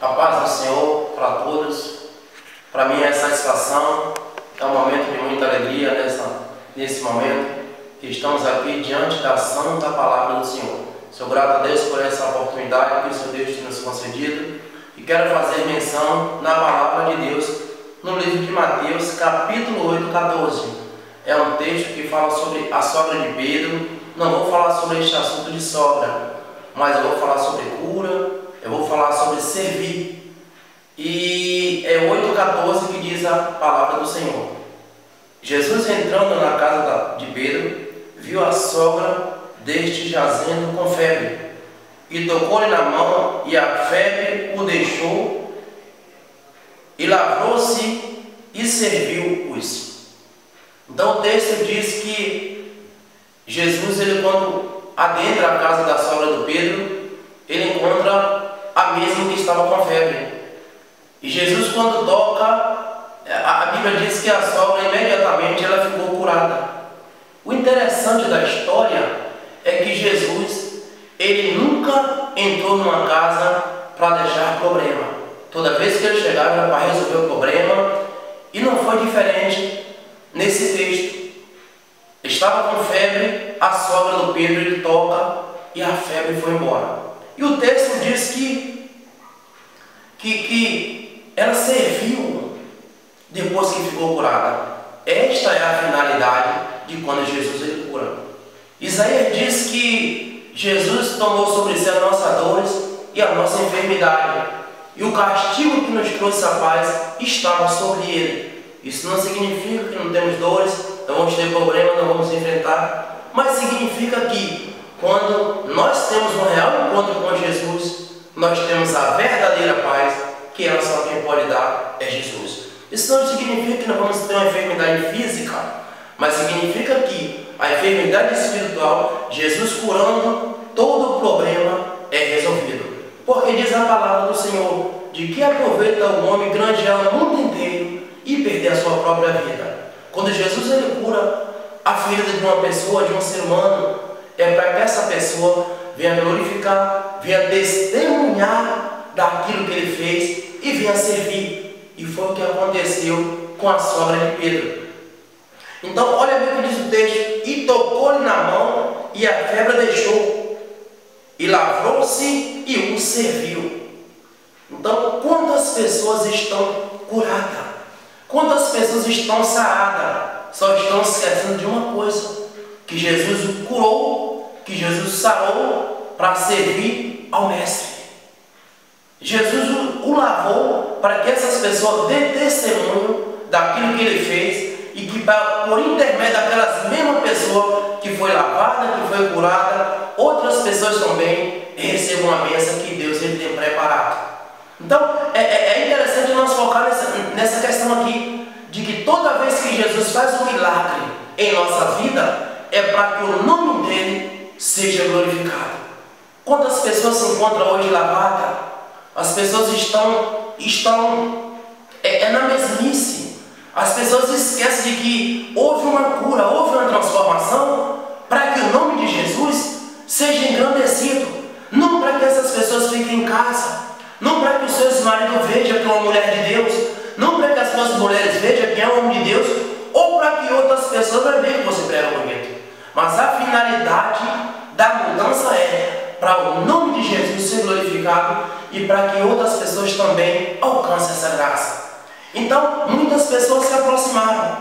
A paz do Senhor para todos. Para mim é satisfação, é um momento de muita alegria nesse momento que estamos aqui diante da santa palavra do Senhor. Sou grato a Deus por essa oportunidade que o Senhor Deus tem nos concedido e quero fazer menção na palavra de Deus no livro de Mateus, capítulo 8, 14. É um texto que fala sobre a sogra de Pedro. Não vou falar sobre este assunto de sogra, mas eu vou falar sobre cura, eu vou falar sobre servir. E é 8,14 que diz a palavra do Senhor. Jesus, entrando na casa de Pedro, viu a sogra deste jazendo com febre, e tocou-lhe na mão, e a febre o deixou, e lavrou-se e serviu-os. Então o texto diz que Jesus, quando adentra a casa da sogra do Pedro, ele encontra a mesma que estava com febre. E Jesus, quando toca, a Bíblia diz que a sogra imediatamente ela ficou curada. O interessante da história é que Jesus, ele nunca entrou numa casa para deixar problema. Toda vez que ele chegava era para resolver o problema, e não foi diferente nesse texto. Estava com febre, a sogra do Pedro ele toca e a febre foi embora. E o texto diz que ela serviu depois que ficou curada. Esta é a finalidade de quando Jesus ele cura. Isaías diz que Jesus tomou sobre si as nossas dores e a nossa enfermidade, e o castigo que nos trouxe a paz estava sobre ele. Isso não significa que não temos dores, não vamos ter problema, não vamos enfrentar, mas significa que quando nós temos um real encontro com Jesus, nós temos a verdadeira paz, que ela só quem pode dar é Jesus. Isso não significa que não vamos ter uma enfermidade física, mas significa que a enfermidade espiritual, Jesus curando, todo o problema é resolvido. Porque diz a palavra do Senhor, de que aproveita o homem granjear o mundo inteiro e perder a sua própria vida. Quando Jesus ele cura a ferida de uma pessoa, de um ser humano, é para que essa pessoa venha glorificar, venha testemunhar daquilo que ele fez e venha servir. E foi o que aconteceu com a sogra de Pedro. Então, olha bem o que diz o texto: e tocou-lhe na mão, e a febre deixou, e lavrou-se e o serviu. Então, quantas pessoas estão curadas? Quantas pessoas estão saradas? Só estão esquecendo de uma coisa: que Jesus o curou, que Jesus sarou para servir ao Mestre. Jesus o lavou para que essas pessoas dêem testemunho daquilo que ele fez, e que por intermédio daquelas mesmas pessoas que foi lavada, que foi curada, outras pessoas também recebam a bênção que Deus ele tem preparado. Então é interessante nós focar nessa questão aqui, de que toda vez que Jesus faz um milagre em nossa vida, é para que o nome dele seja glorificado. Quantas pessoas se encontram hoje lavadas? As pessoas estão na mesmice. As pessoas esquecem de que houve uma cura, houve uma transformação, para que o nome de Jesus seja engrandecido. Não para que essas pessoas fiquem em casa, não para que os seus maridos vejam que é uma mulher de Deus, não para que as suas mulheres vejam que é um homem de Deus, ou para que outras pessoas vejam que você prega bonito. Mas a finalidade da mudança é para o nome de Jesus ser glorificado e para que outras pessoas também alcancem essa graça. Então, muitas pessoas se aproximaram.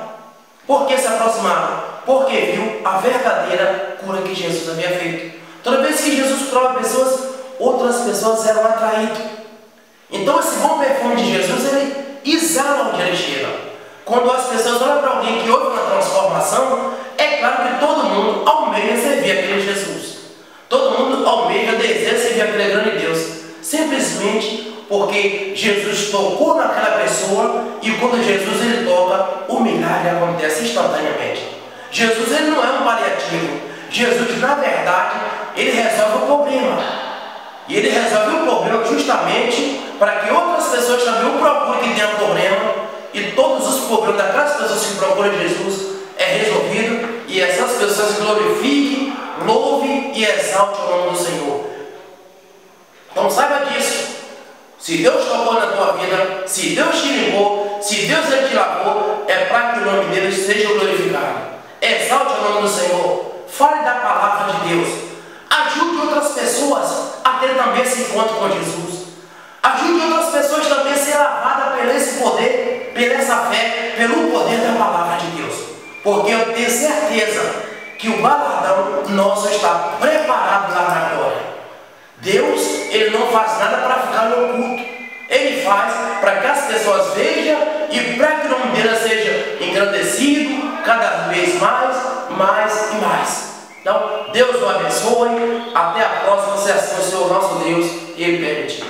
Por que se aproximaram? Porque viu a verdadeira cura que Jesus havia feito. Toda vez que Jesus curava pessoas, outras pessoas eram atraídas. Então, esse bom perfume de Jesus, ele exala onde ele chega. Quando as pessoas olham para alguém que houve uma transformação, é claro que todo mundo almeja servir aquele Jesus. Todo mundo almeja, deseja servir aquele grande Deus. Simplesmente porque Jesus tocou naquela pessoa, e quando Jesus ele toca, o milagre acontece instantaneamente. Jesus ele não é um paliativo. Jesus, na verdade, ele resolve o problema. E ele resolve o problema justamente para que outras pessoas também o procurem que tenham problema, e todos os problemas daquelas pessoas que procuram Jesus é resolvido, e essas pessoas glorifiquem, louvem e exaltem o nome do Senhor. Então saiba disso. Se Deus tocou na tua vida, se Deus te limpou, se Deus te lavou, é para que o nome dele seja glorificado. Exalte o nome do Senhor. Fale da palavra de Deus. Ajude outras pessoas a ter também esse encontro com Jesus. Ajude outras pessoas também a ser lavadas por esse poder, por essa fé, pelo poder da palavra de Deus. Porque eu tenho certeza que o galardão nosso está preparado lá na glória. Deus, ele não faz nada para ficar no oculto. Ele faz para que as pessoas vejam e para que o nome dele seja engrandecido cada vez mais e mais. Então, Deus o abençoe. Até a próxima, se assim o Senhor nosso Deus ele permitir.